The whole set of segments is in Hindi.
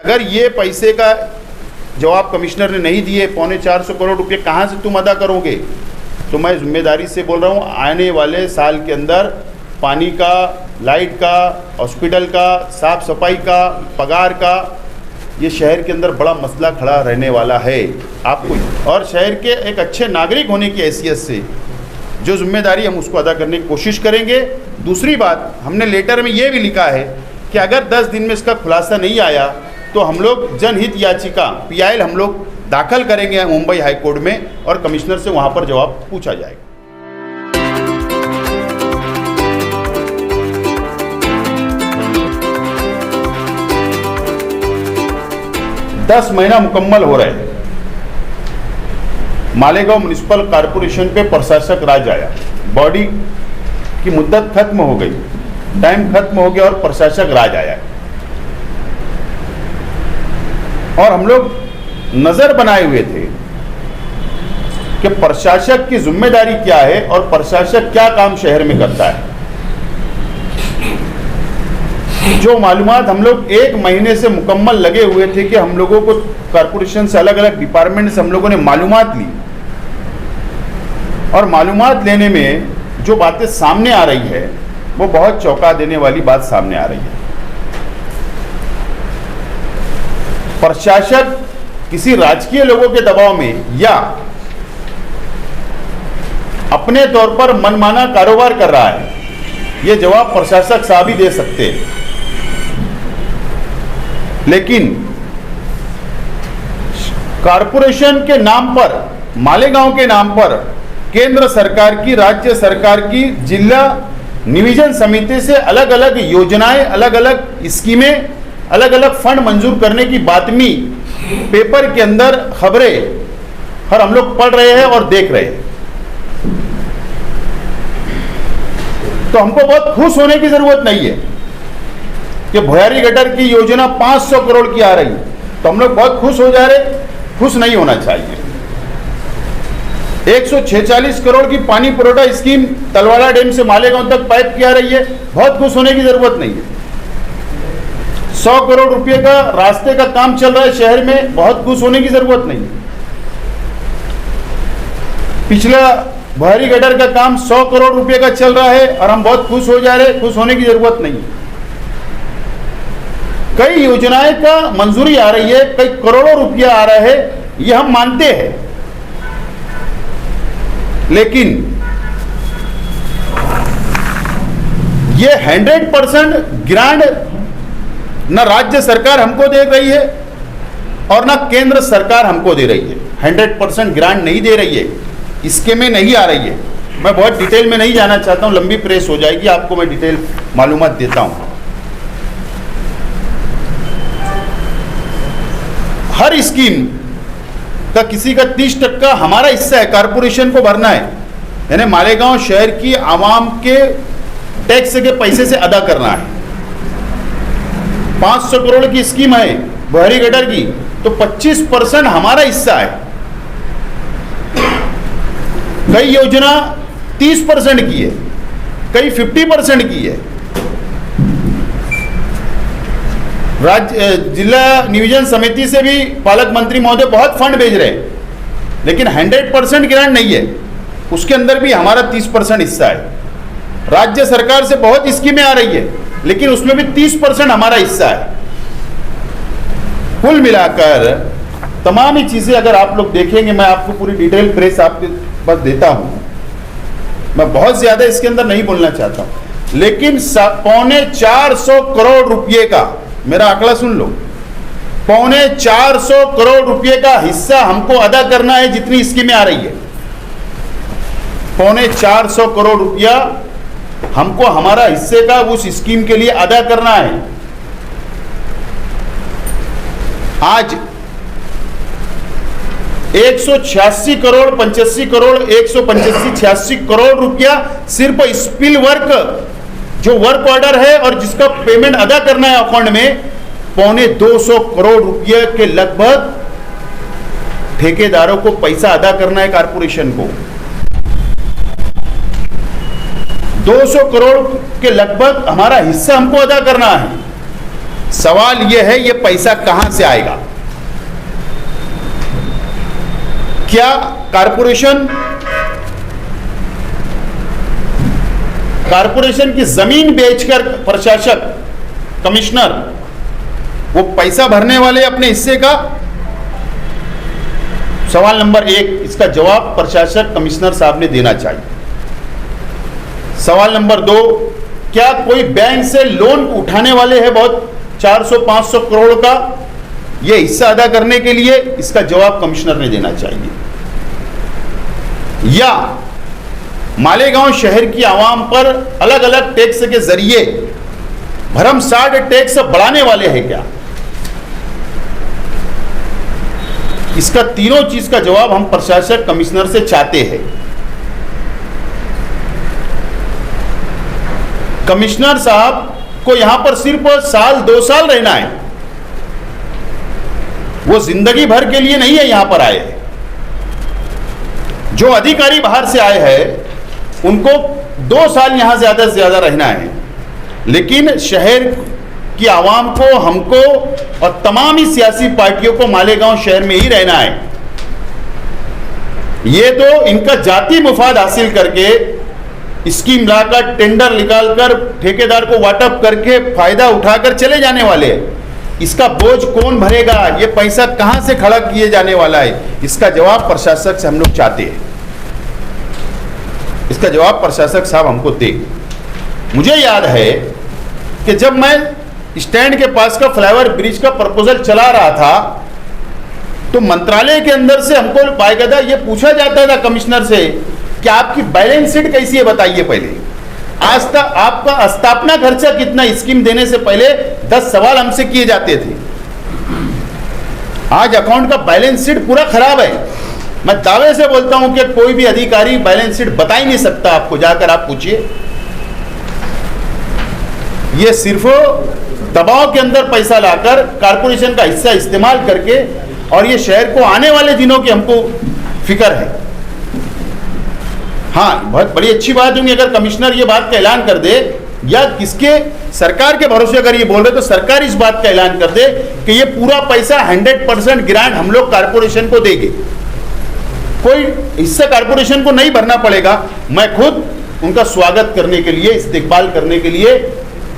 अगर ये पैसे का जवाब कमिश्नर ने नहीं दिए, 450 करोड़ रुपए कहाँ से तुम अदा करोगे? तो मैं जिम्मेदारी से बोल रहा हूँ, आने वाले साल के अंदर पानी का, लाइट का, हॉस्पिटल का, साफ सफाई का, पगार का, ये शहर के अंदर बड़ा मसला खड़ा रहने वाला है आपको। और शहर के एक अच्छे नागरिक होने की हैसियत से जो जिम्मेदारी हम उसको अदा करने की कोशिश करेंगे। दूसरी बात, हमने लेटर में ये भी लिखा है कि अगर 10 दिन में इसका खुलासा नहीं आया तो हम लोग जनहित याचिका PIL हम लोग दाखिल करेंगे मुंबई हाई कोर्ट में और कमिश्नर से वहाँ पर जवाब पूछा जाएगा। 10 महीना मुकम्मल हो रहे हैं। मालेगांव म्युनिसिपल कॉरपोरेशन पे प्रशासक राज आया, बॉडी की मुद्दत खत्म हो गई, टाइम खत्म हो गया और प्रशासक राज आया और हम लोग नजर बनाए हुए थे कि प्रशासक की जिम्मेदारी क्या है और प्रशासक क्या काम शहर में करता है। जो मालूमात हम लोग 1 महीने से मुकम्मल लगे हुए थे कि हम लोगों को कॉरपोरेशन से, अलग अलग डिपार्टमेंट से हम लोगों ने मालूमात ली और मालूमात लेने में जो बातें सामने आ रही है वो बहुत चौंका देने वाली बात सामने आ रही है। प्रशासक किसी राजकीय लोगों के दबाव में या अपने तौर पर मनमाना कारोबार कर रहा है, ये जवाब प्रशासक साहब ही दे सकते हैं। लेकिन कॉरपोरेशन के नाम पर, मालेगांव के नाम पर केंद्र सरकार की, राज्य सरकार की, जिला नियोजन समिति से अलग अलग योजनाएं, अलग अलग स्कीमें, अलग अलग फंड मंजूर करने की बातमी पेपर के अंदर खबरें और हम लोग पढ़ रहे हैं और देख रहे हैं। तो हमको बहुत खुश होने की जरूरत नहीं है कि भुयारी गटर की योजना 500 करोड़ की आ रही है, तो हम लोग बहुत खुश हो जा रहे। खुश नहीं होना चाहिए। 146 करोड़ की पानी पुरोठा स्कीम तलवाड़ा डैम से मालेगांव तक पाइप की आ रही है, बहुत खुश होने की जरूरत नहीं है। 100 करोड़ रुपए का रास्ते का काम चल रहा है शहर में, बहुत खुश होने की जरूरत नहीं है। पिछला भुयारी गटर का काम 100 करोड़ रुपए का चल रहा है और हम बहुत खुश हो जा रहे, खुश होने की जरूरत नहीं है। कई योजनाएं का मंजूरी आ रही है, कई करोड़ों रुपया आ रहा है, ये हम मानते हैं। लेकिन ये 100% ग्रांट न राज्य सरकार हमको दे रही है और न केंद्र सरकार हमको दे रही है। 100% ग्रांट नहीं दे रही है, स्कीमें नहीं आ रही है। मैं बहुत डिटेल में नहीं जाना चाहता हूं, लंबी प्रेस हो जाएगी, आपको मैं डिटेल मालूमात देता हूं। हर स्कीम का किसी का 30% हमारा हिस्सा है, कॉरपोरेशन को भरना है, यानी मालेगांव शहर की आवाम के टैक्स के पैसे से अदा करना है। 500 करोड़ की स्कीम है भुयारी गटर की, तो 25% हमारा हिस्सा है। कई योजना 30% की है, कई 50% की है। राज्य जिला नियोजन समिति से भी पालक मंत्री महोदय बहुत फंड भेज रहे हैं, लेकिन 100% ग्रांट नहीं है, उसके अंदर भी हमारा 30% हिस्सा है। राज्य सरकार से बहुत स्कीमें आ रही है, लेकिन उसमें भी 30% हमारा हिस्सा है। कुल मिलाकर तमाम ही चीजें अगर आप लोग देखेंगे, मैं आपको पूरी डिटेल प्रेस आपके पास देता हूं, मैं बहुत ज्यादा इसके अंदर नहीं बोलना चाहता हूं, लेकिन 450 करोड़ रुपए का, मेरा आंकड़ा सुन लो, 450 करोड़ रुपए का हिस्सा हमको अदा करना है। जितनी स्कीमें आ रही है 450 करोड़ रुपया हमको हमारा हिस्से का उस स्कीम के लिए अदा करना है। आज 186 करोड़ 85 करोड़ 185-86 करोड़ रुपया सिर्फ स्पिल वर्क, जो वर्क ऑर्डर है और जिसका पेमेंट अदा करना है अकाउंट में, 250 करोड़ रुपये के लगभग ठेकेदारों को पैसा अदा करना है। कॉरपोरेशन को 200 करोड़ के लगभग हमारा हिस्सा हमको अदा करना है। सवाल यह है, ये पैसा कहां से आएगा? क्या कारपोरेशन की जमीन बेचकर प्रशासक, कमिश्नर वो पैसा भरने वाले अपने हिस्से का? सवाल नंबर 1, इसका जवाब प्रशासक कमिश्नर साहब ने देना चाहिए। सवाल नंबर 2, क्या कोई बैंक से लोन उठाने वाले हैं बहुत 400-500 करोड़ का, ये हिस्सा अदा करने के लिए? इसका जवाब कमिश्नर ने देना चाहिए। या मालेगांव शहर की आवाम पर अलग अलग टैक्स के जरिए भरमसाठ टैक्स बढ़ाने वाले हैं क्या? इसका तीनों चीज का जवाब हम प्रशासक कमिश्नर से चाहते हैं। कमिश्नर साहब को यहां पर सिर्फ साल 2 साल रहना है, वो जिंदगी भर के लिए नहीं है यहां पर आए। जो अधिकारी बाहर से आए हैं उनको 2 साल यहां ज्यादा से ज्यादा रहना है, लेकिन शहर की आवाम को, हमको और तमाम ही सियासी पार्टियों को मालेगांव शहर में ही रहना है। ये तो इनका जाति मुफाद हासिल करके स्कीम लाकर, टेंडर निकालकर, ठेकेदार को वाटअप करके फायदा उठाकर चले जाने वाले हैं। इसका बोझ कौन भरेगा? ये पैसा कहां से खड़ा किए जाने वाला है? इसका जवाब प्रशासक से हम लोग चाहते हैं। इसका जवाब प्रशासक साहब हमको दे। मुझे याद है कि जब मैं स्टैंड के पास का फ्लाईओवर ब्रिज का प्रपोजल चला रहा था तो मंत्रालय के अंदर से हमको बाकायदा ये पूछा जाता था कमिश्नर से कि आपकी बैलेंस शीट कैसी है बताइए पहले। आज तक आपका स्थापना खर्चा कितना, स्कीम देने से पहले 10 सवाल हमसे किए जाते थे। आज अकाउंट का बैलेंस शीट पूरा खराब है। मैं दावे से बोलता हूं कि कोई भी अधिकारी बैलेंस शीट बता ही नहीं सकता आपको, जाकर आप पूछिए। ये सिर्फ दबाव के अंदर पैसा लाकर कारपोरेशन का हिस्सा इस्तेमाल करके, और ये शहर को आने वाले दिनों की हमको फिक्र है। हाँ, बहुत बड़ी अच्छी बात होगी अगर कमिश्नर ये बात का ऐलान कर दे, या किसके सरकार के भरोसे अगर ये बोल रहे तो सरकार इस बात का ऐलान कर दे कि ये पूरा पैसा 100% ग्रांट हम लोग कारपोरेशन को देंगे, कोई हिस्सा कारपोरेशन को नहीं भरना पड़ेगा। मैं खुद उनका स्वागत करने के लिए, इस्तेकबाल करने के लिए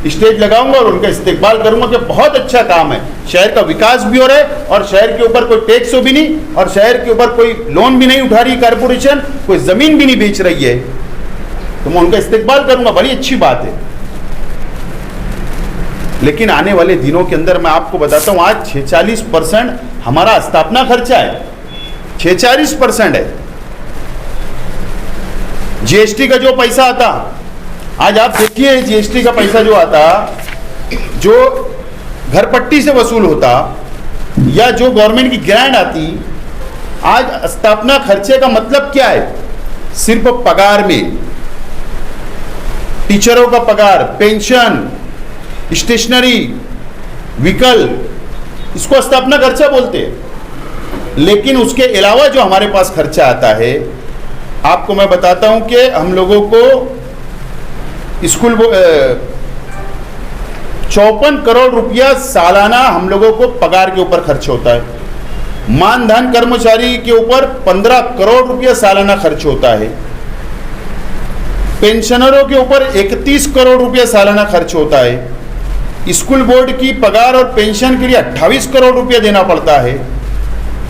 स्टेज लगाऊंगा और उनका इस्तेकबाल करूंगा कि बहुत अच्छा काम है, शहर का विकास भी हो रहा है और शहर के ऊपर कोई टैक्स भी नहीं, और शहर के ऊपर कोई लोन भी नहीं उठा रही कारपोरेशन, कोई जमीन भी नहीं बेच रही है, तो मैं उनका इस्तेकबाल करूंगा। बड़ी अच्छी बात है। लेकिन आने वाले दिनों के अंदर मैं आपको बताता हूं, आज 46% हमारा स्थापना खर्चा है, 46% है। जीएसटी का जो पैसा आता, आज आप देखिए जीएसटी का पैसा जो आता, जो घर पट्टी से वसूल होता या जो गवर्नमेंट की ग्रांट आती, आज स्थापना खर्चे का मतलब क्या है? सिर्फ पगार में, टीचरों का पगार, पेंशन, स्टेशनरी, व्हीकल, इसको स्थापना खर्चा बोलते हैं। लेकिन उसके अलावा जो हमारे पास खर्चा आता है, आपको मैं बताता हूं कि हम लोगों को स्कूल 54 करोड़ रुपया सालाना हम लोगों को पगार के ऊपर खर्च होता है। मानधन कर्मचारी के ऊपर 15 करोड़ रुपया सालाना खर्च होता है। पेंशनरों के ऊपर 31 करोड़ रुपया सालाना खर्च होता है। स्कूल बोर्ड की पगार और पेंशन के लिए 28 करोड़ रुपया देना पड़ता है।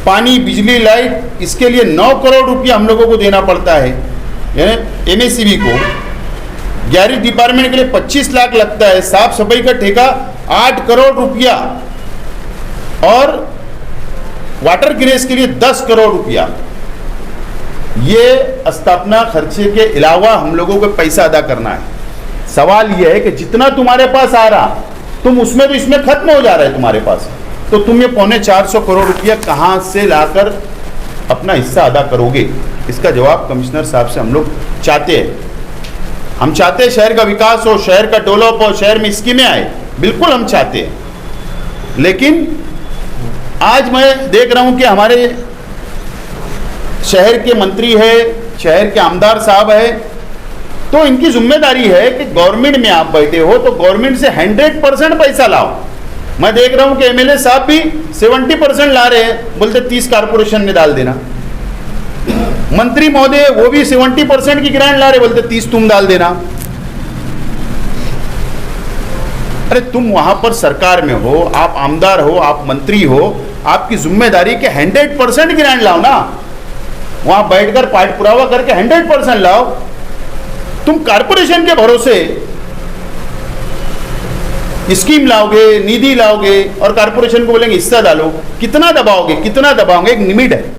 पानी, बिजली, लाइट, इसके लिए 9 करोड़ रुपया हम लोगों को देना पड़ता है, यानी एमएससीबी को। गैरेज डिपार्टमेंट के लिए 25 लाख लगता है। साफ सफाई का ठेका 8 करोड़ रुपया, और वाटर गिरेज के लिए 10 करोड़ रुपया। ये स्थापना खर्चे के अलावा हम लोगों को पैसा अदा करना है। सवाल यह है कि जितना तुम्हारे पास आ रहा, तुम उसमें तो इसमें खत्म हो जा रहा है तुम्हारे पास, तो तुम ये 450 करोड़ रुपया कहां से लाकर अपना हिस्सा अदा करोगे? इसका जवाब कमिश्नर साहब से हम लोग चाहते हैं। हम चाहते हैं शहर का विकास हो, शहर का डेवलप हो, शहर में स्कीमें आए, बिल्कुल हम चाहते हैं। लेकिन आज मैं देख रहा हूं कि हमारे शहर के मंत्री है, शहर के आमदार साहब है, तो इनकी जिम्मेदारी है कि गवर्नमेंट में आप बैठे हो तो गवर्नमेंट से 100% पैसा लाओ। मैं देख रहा हूं कि एमएलए साहब भी 70% ला रहे हैं, बोलते 30 कारपोरेशन ने डाल देना। मंत्री महोदय वो भी 70% की ग्रांट ला रहे, बोलते 30 तुम डाल देना। अरे तुम वहां पर सरकार में हो, आप आमदार हो, आप मंत्री हो, आपकी जिम्मेदारी के 100% ग्रांट लाओ ना, वहां बैठकर पाठ पुरावा करके 100% लाओ। तुम कारपोरेशन के भरोसे स्कीम लाओगे, निधि लाओगे और कारपोरेशन को बोलेंगे हिस्सा डालो, कितना दबाओगे, कितना दबाओगे? एक लिमिट है।